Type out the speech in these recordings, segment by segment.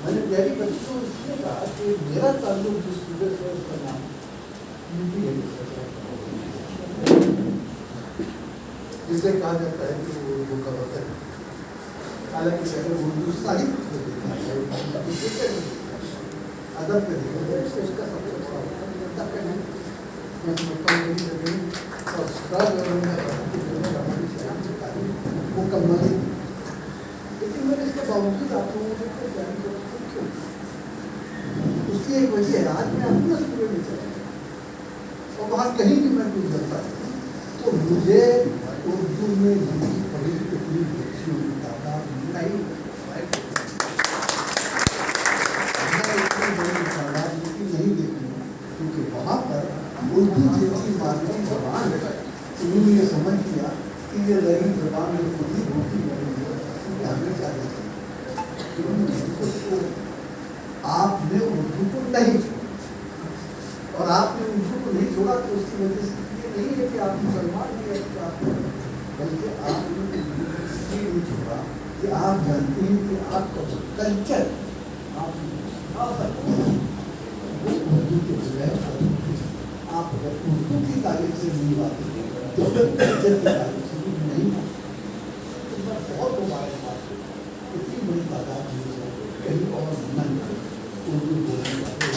میں نے پیاری بچی کو اس لیے کہا کہ میرا تعلق جس صوبے سے اس کا نام یوپی ہے، جسے کہا جاتا ہے کہ وہ اردو کا وطن ہے. حالانکہ شہر اردو ساہتیہ کو دیکھا ہے، ادب پہ دیکھا ہے، اس کا سب سے اچھا ہوتا ہے. میں سمجھتا ہوں کہ اور سرکار ہماری شہر سے تعلیم مکمل ہے. لیکن میں نے اس کے باوجود آپ لوگوں کو جان کر اس کی ایک وجہ ہے. آج میں اپنے اسکول میں چلا اور وہاں کہیں بھی میں کچھ کرتا تو مجھے اردو میں ہندی پڑھی اتنی بچیوں کی تعداد نہیں دیکھی، کیونکہ وہاں پر اردو جیسی مادری زبان ہے. انہوں نے یہ سمجھ لیا کہ یہ لڑی زبان میں خود ہی روٹی بنی ہے، ہمیں چاہیے. آپ نے اردو کو نہیں چھوڑا، اور آپ نے اردو کو نہیں چھوڑا تو اس کی وجہ سے یہ نہیں ہے کہ آپ مسلمان بھی ہیں، بلکہ آپ نے نہیں چھوڑا کہ آپ جانتے ہیں کہ آپ کا جو کلچر آپ وہ اردو کے بغیر آپ اگر اردو کی تعریف سے نہیں آتے تو کلچر کی تعریف سے بھی نہیں آتے. بہت مبارکباد، اتنی بڑی تعداد کہیں اور نہیں اردو بولنے والے.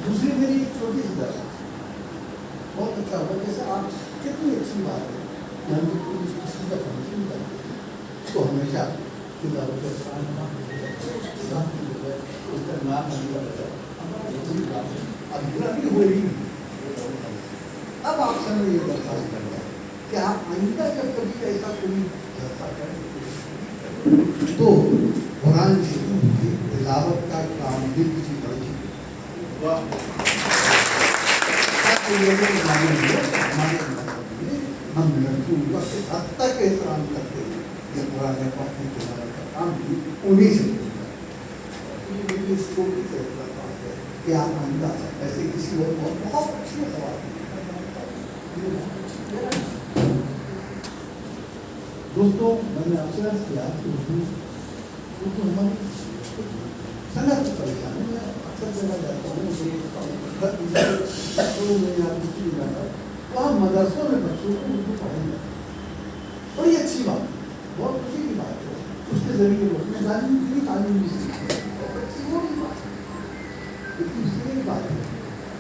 دوسری میری ایک چھوٹی سی بات بہت اچھا ہوا، جیسے آپ کتنی اچھی بات ہے کہ ہم کسی کا فنکشن کرتے ہیں تو ہمیشہ کتابوں کے اس کا نام اب ہوئی. اب آپ سے میں یہ درخواست کر رہا ہوں کہ آپ آئندہ جب کبھی ایسا کوئی جلسہ کریں تو قرآن شریف کی تلاوت کا کام بھی کسی بڑی ہم لڑکیوں کا حد تک احترام کرتے ہیں کہ قرآن پاک کی تلاوت کا کام بھی انہیں سے چھوٹی سے بات ہے کہ آپ آئندہ ایسے کسی اور بہت اچھی سوال. دوستوں میں نے آپ سے عرض کیا کہ اردو ہماری صنعت سے پریشان ہے. میں اکثر جگہ جاتا ہوں وہاں مدرسوں میں بچوں کو اردو پڑھائی جاتی ہے. بڑی اچھی بات ہے، بہت خوشی کی بات ہے. اس کے ذریعے وہ اپنے تعلیم بھی سیکھتے ہیں، بہت اچھی وہ بھی بات ہے. لیکن اس کی ایک بات ہے،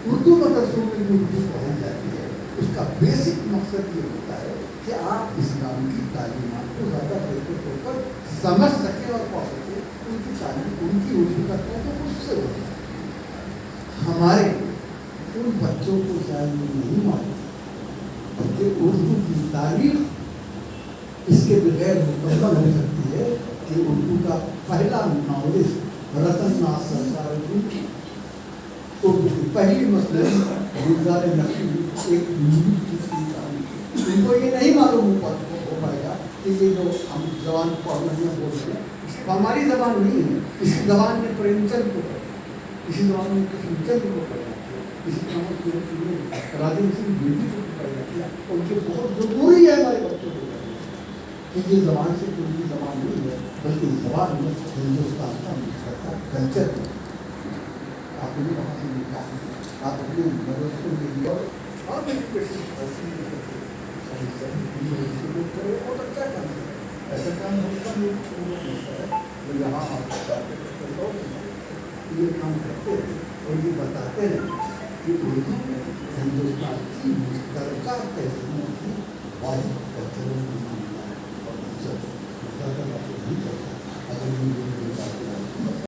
اردو مدرسوں میں جو اردو پڑھائی جاتی ہے اس کا بیسک مقصد یہ ہوتا ہے کہ آپ اسلام کی تعلیمات کو زیادہ بہتر طور پر سمجھ سکیں اور پڑھ سکیں. ان کی تعلیم ان کی اردو کا تو اس سے ہوتا ہے. ہمارے ان بچوں کو شاید نہیں معلوم کہ اردو کی تاریخ اس کے بغیر مکمل ہو سکتی ہے کہ اردو کا پہلا ناولسٹ رتن ناتھ سرکار کی اردو کی پہلی مسلم گلزار نقشی ایک ان کو یہ نہیں معلوم ہو پائے گا کہ یہ جو ہم زبان پڑھ رہے ہیں بول رہے ہیں ہماری زبان نہیں ہے. اسی زبان میں پریم چند کو پڑھا، اسی زبان میں کرشن چند کو پڑھا، اسی طرح راجن سنگھ بیٹی کو پڑھا کیا. ان کے بہت ضروری ہے ہمارے بچوں کو کہ یہ زبان سے کوئی بھی زبان نہیں ہے بلکہ زبان میں ہندوستان کا مشترکہ کلچر ہے. آپ نے وہاں سے نکلا آپ اپنے مدرسوں کے لیے اور ایجوکیشن بہت اچھا کام ہے. ایسا کام ہوتا ہے یہاں آپ یہ کام کرتے ہیں اور یہ بتاتے ہیں کہ اردو ہندوستان کی مشترکہ تہذیبوں کی واحد کلچرل